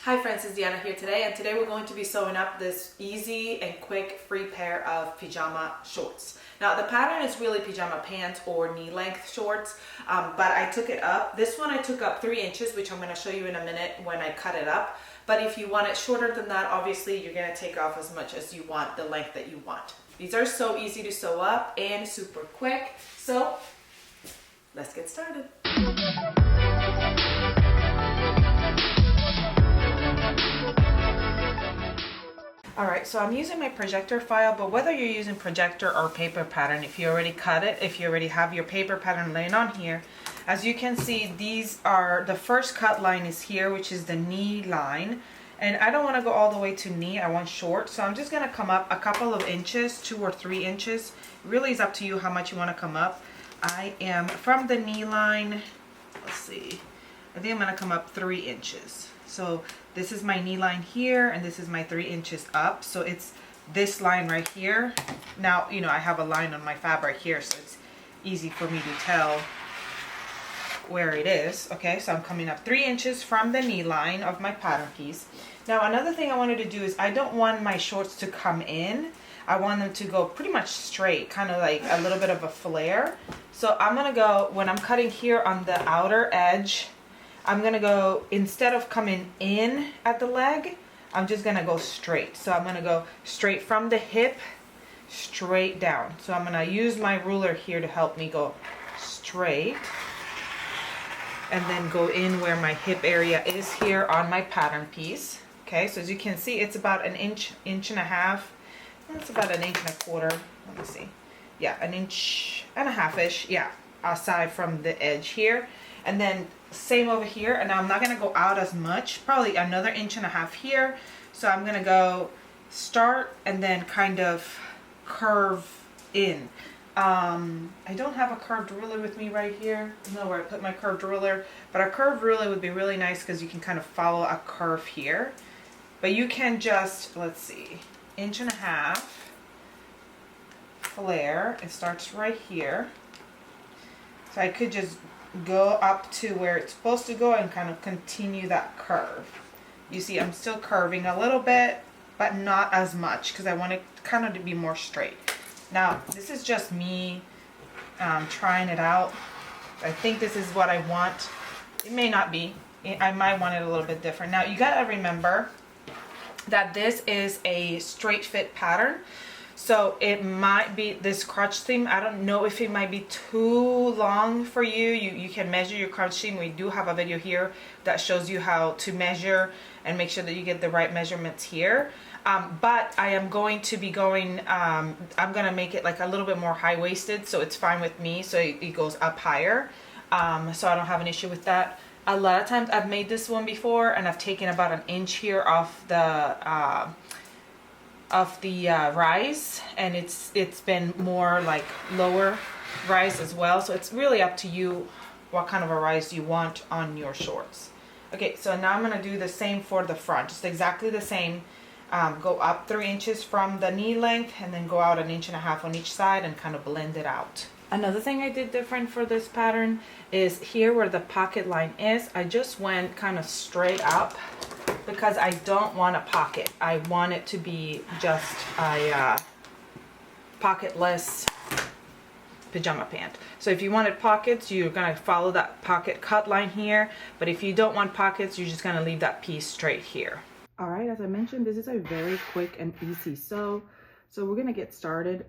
Hi friends, it's Diana here today, and today we're going to be sewing up this easy and quick free pair of pajama shorts. Now the pattern is really pajama pants or knee length shorts, but I took it up. This one I took up 3 inches, which I'm going to show you in a minute when I cut it up. But if you want it shorter than that, obviously you're going to take off as much as you want, the length that you want. These are so easy to sew up and super quick, so let's get started. Alright, so I'm using my projector file, but whether you're using projector or paper pattern, if you already cut it, if you already have your paper pattern laying on here, as you can see, these are, the first cut line is here, which is the knee line. And I don't want to go all the way to knee, I want short, so I'm just going to come up a couple of inches, 2 or 3 inches. It really is up to you how much you want to come up. I am from the knee line, let's see, I think I'm going to come up 3 inches. So this is my knee line here, and this is my 3 inches up. So it's this line right here. Now, you know, I have a line on my fabric here, so it's easy for me to tell where it is. Okay, so I'm coming up 3 inches from the knee line of my pattern piece. Now, another thing I wanted to do is I don't want my shorts to come in. I want them to go pretty much straight, kind of like a little bit of a flare. So I'm gonna go, when I'm cutting here on the outer edge, I'm gonna go, instead of coming in at the leg, I'm just gonna go straight. So I'm gonna go straight from the hip, straight down. So I'm gonna use my ruler here to help me go straight. And then go in where my hip area is here on my pattern piece. Okay, so as you can see, it's about an inch, inch and a half. That's about an inch and a quarter. Let me see. Yeah, an inch and a half-ish. Yeah, aside from the edge here. And then same over here, and I'm not gonna go out as much, probably another inch and a half here. So I'm gonna go start and then kind of curve in. I don't have a curved ruler with me right here. I don't know where I put my curved ruler, but a curved ruler would be really nice because you can kind of follow a curve here. But you can just, let's see, inch and a half flare. It starts right here. So I could just go up to where it's supposed to go and kind of continue that curve. You see, I'm still curving a little bit, but not as much because I want it kind of to be more straight. Now, this is just me trying it out. I think this is what I want. It may not be. I might want it a little bit different. Now, you gotta remember that this is a straight fit pattern. So it might be this crotch seam. I don't know if it might be too long for you. You can measure your crotch seam. We do have a video here that shows you how to measure and make sure that you get the right measurements here. But I am going to be going, I'm going to make it like a little bit more high-waisted, so it's fine with me. So it goes up higher. So I don't have an issue with that. A lot of times I've made this one before, and I've taken about an inch here off the rise, and it's been more like lower rise as well. So it's really up to you what kind of a rise you want on your shorts. Okay, so now I'm going to do the same for the front, just exactly the same. Go up 3 inches from the knee length and then go out an inch and a half on each side and kind of blend it out. Another thing I did different for this pattern is here where the pocket line is, I just went kind of straight up because I don't want a pocket. I want it to be just a pocketless pajama pant. So if you wanted pockets, you're going to follow that pocket cut line here, but if you don't want pockets, you're just going to leave that piece straight here. All right, as I mentioned, this is a very quick and easy sew. So we're gonna get started.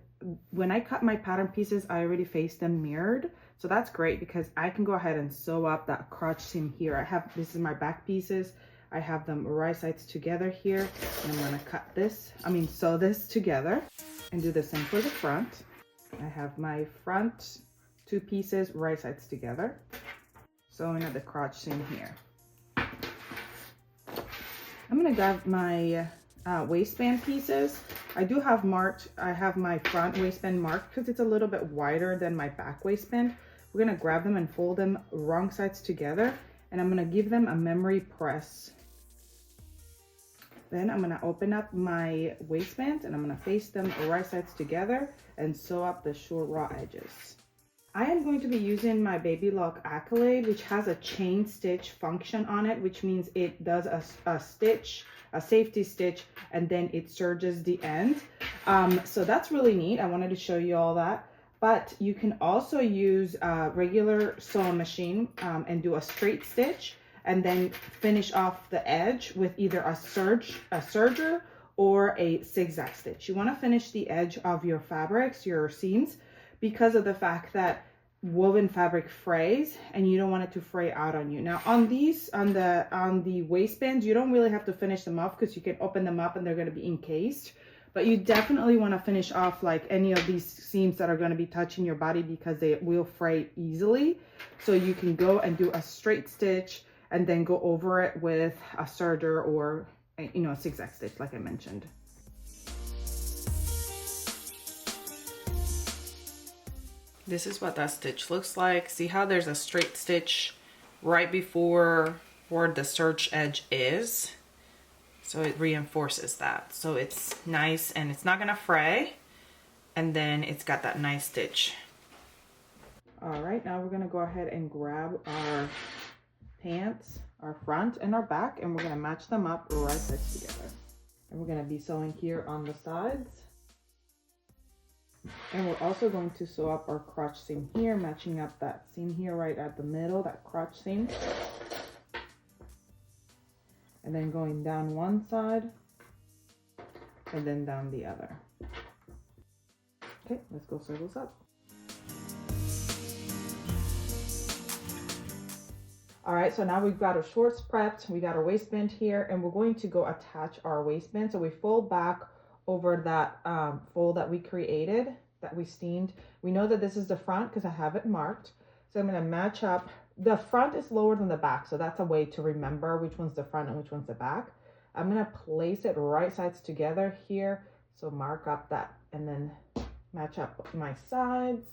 When I cut my pattern pieces, I already faced them mirrored. So that's great because I can go ahead and sew up that crotch seam here. This is my back pieces. I have them right sides together here. And I'm gonna sew this together and do the same for the front. I have my front 2 pieces right sides together, sewing at the crotch seam here. I'm gonna grab my waistband pieces. I do have marked, I have my front waistband marked because it's a little bit wider than my back waistband. We're gonna grab them and fold them wrong sides together, and I'm gonna give them a memory press. Then I'm gonna open up my waistband and I'm gonna face them right sides together and sew up the short raw edges. I am going to be using my Baby Lock Accolade, which has a chain stitch function on it, which means it does a stitch, a safety stitch, and then it serges the end. So that's really neat. I wanted to show you all that. But you can also use a regular sewing machine and do a straight stitch and then finish off the edge with either a serger or a zigzag stitch. You want to finish the edge of your fabrics, your seams, because of the fact that woven fabric frays and you don't want it to fray out on you. Now on these, on the waistbands, you don't really have to finish them off because you can open them up and they're going to be encased. But you definitely want to finish off like any of these seams that are going to be touching your body because they will fray easily. So you can go and do a straight stitch and then go over it with a serger or, you know, a zigzag stitch like I mentioned. This is what that stitch looks like. See how there's a straight stitch right before where the serge edge is? So it reinforces that. So it's nice and it's not gonna fray. And then it's got that nice stitch. All right, now we're gonna go ahead and grab our pants, our front and our back, and we're gonna match them up right sides together. And we're gonna be sewing here on the sides. And we're also going to sew up our crotch seam here, matching up that seam here right at the middle, that crotch seam. And then going down one side and then down the other. Okay, let's go sew those up. All right, so now we've got our shorts prepped, we got our waistband here, and we're going to go attach our waistband. So we fold back over that fold that we created, that we steamed. We know that this is the front because I have it marked. So I'm going to match up. The front is lower than the back, so that's a way to remember which one's the front and which one's the back. I'm going to place it right sides together here. So mark up that and then match up my sides.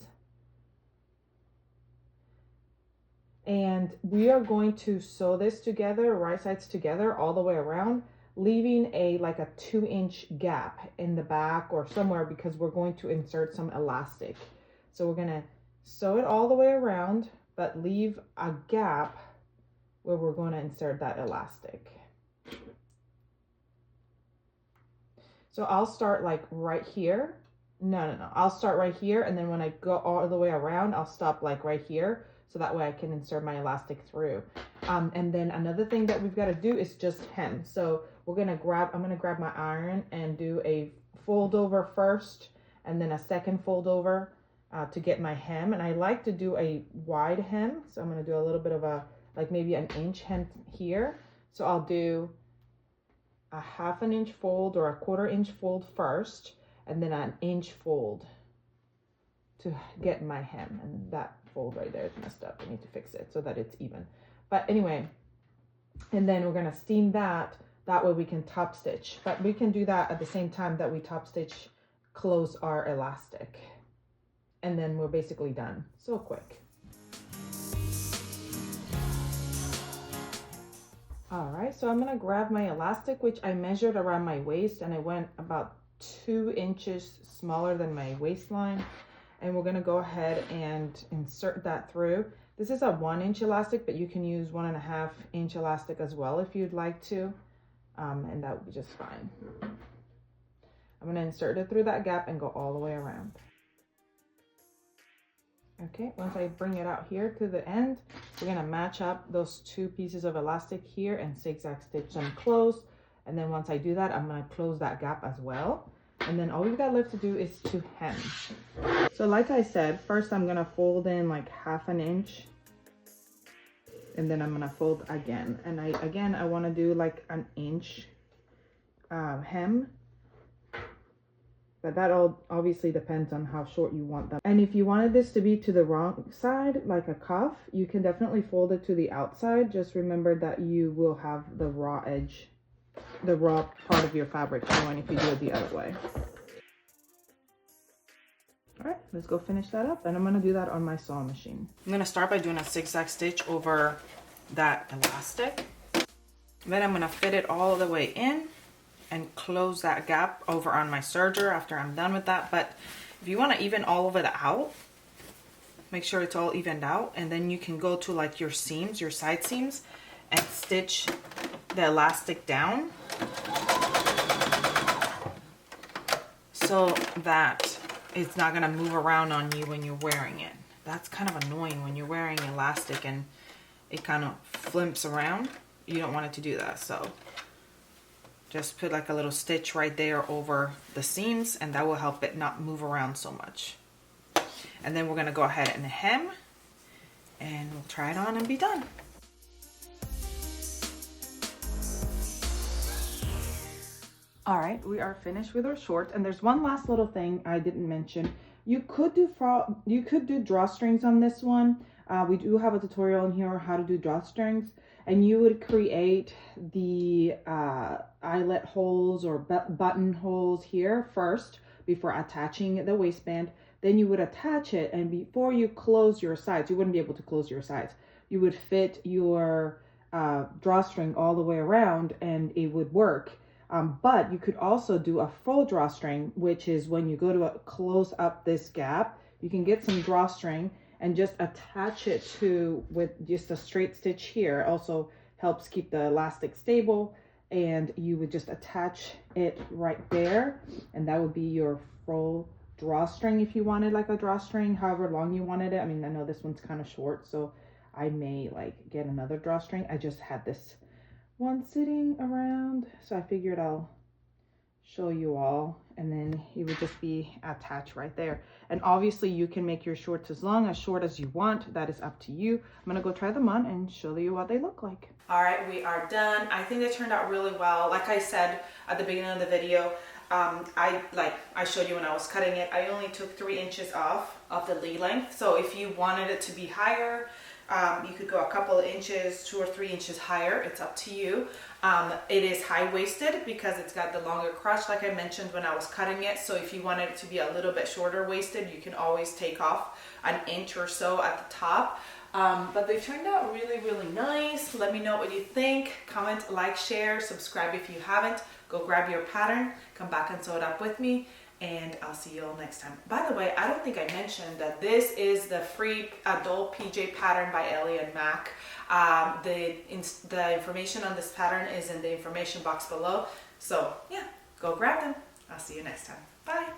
And we are going to sew this together, right sides together all the way around, leaving like a 2-inch gap in the back or somewhere because we're going to insert some elastic. So we're gonna sew it all the way around, but leave a gap where we're going to insert that elastic. So I'll start like right here. No. I'll start right here, and then when I go all the way around, I'll stop like right here. So that way I can insert my elastic through. And then another thing that we've got to do is just hem. So I'm gonna grab my iron and do a fold over first, and then a second fold over to get my hem. And I like to do a wide hem. So I'm gonna do a little bit of like maybe an inch hem here. So I'll do a 1/2 inch fold or a 1/4 inch fold first, and then an inch fold to get my hem. And that fold right there is messed up. I need to fix it so that it's even. But anyway, and then we're gonna steam that. That way we can top stitch. But we can do that at the same time that we top stitch, close our elastic. And then we're basically done. So quick. All right, so I'm gonna grab my elastic, which I measured around my waist, and I went about 2 inches smaller than my waistline. And we're gonna go ahead and insert that through. This is a 1-inch elastic, but you can use 1.5 inch elastic as well if you'd like to, and that would be just fine. I'm gonna insert it through that gap and go all the way around. Okay, once I bring it out here to the end, we're gonna match up those 2 pieces of elastic here and zigzag stitch them close. And then once I do that, I'm gonna close that gap as well. And then all we've got left to do is to hem. So like I said, first I'm gonna fold in like 1/2 inch, and then I'm gonna fold again. And I wanna do like an inch hem, but that all obviously depends on how short you want them. And if you wanted this to be to the wrong side, like a cuff, you can definitely fold it to the outside. Just remember that you will have the raw edge, the raw part of your fabric showing if you do it the other way. All right, let's go finish that up, and I'm gonna do that on my sewing machine. I'm gonna start by doing a zigzag stitch over that elastic. Then I'm gonna fit it all the way in and close that gap over on my serger after I'm done with that. But if you wanna even all of it out, make sure it's all evened out, and then you can go to like your seams, your side seams, and stitch the elastic down so that it's not gonna move around on you when you're wearing it. That's kind of annoying when you're wearing elastic and it kind of flimps around. You don't want it to do that, so just put like a little stitch right there over the seams, and that will help it not move around so much. And then we're gonna go ahead and hem, and we'll try it on and be done. All right, we are finished with our shorts, and there's one last little thing I didn't mention. You could do drawstrings on this one. We do have a tutorial in here on how to do drawstrings, and you would create the eyelet holes or button holes here first before attaching the waistband. Then you would attach it, and before you close your sides, you wouldn't be able to close your sides. You would fit your drawstring all the way around, and it would work. But you could also do a full drawstring, which is when you go to close up this gap, you can get some drawstring and just attach it to with just a straight stitch here. It also helps keep the elastic stable, and you would just attach it right there, and that would be your full drawstring if you wanted like a drawstring, however long you wanted it. I mean, I know this one's kind of short, so I may like get another drawstring. I just had this one sitting around, so I figured I'll show you all, and then it would just be attached right there. And obviously you can make your shorts as long as short as you want. That is up to you. I'm gonna go try them on and show you what they look like. All right, we are done. I think they turned out really well. Like I said at the beginning of the video, I showed you when I was cutting it, I only took 3 inches off of the lee length. So if you wanted it to be higher, you could go a couple of inches, 2 or 3 inches higher. It's up to you. It is high-waisted because it's got the longer crotch, like I mentioned when I was cutting it. So if you wanted it to be a little bit shorter waisted, you can always take off an inch or so at the top. But they turned out really, really nice. Let me know what you think. Comment, like, share, subscribe if you haven't. Go grab your pattern, come back and sew it up with me, and I'll see you all next time. By the way, I don't think I mentioned that this is the free adult PJ pattern by Ellie and Mac. The information on this pattern is in the information box below. So yeah, go grab them. I'll see you next time. Bye.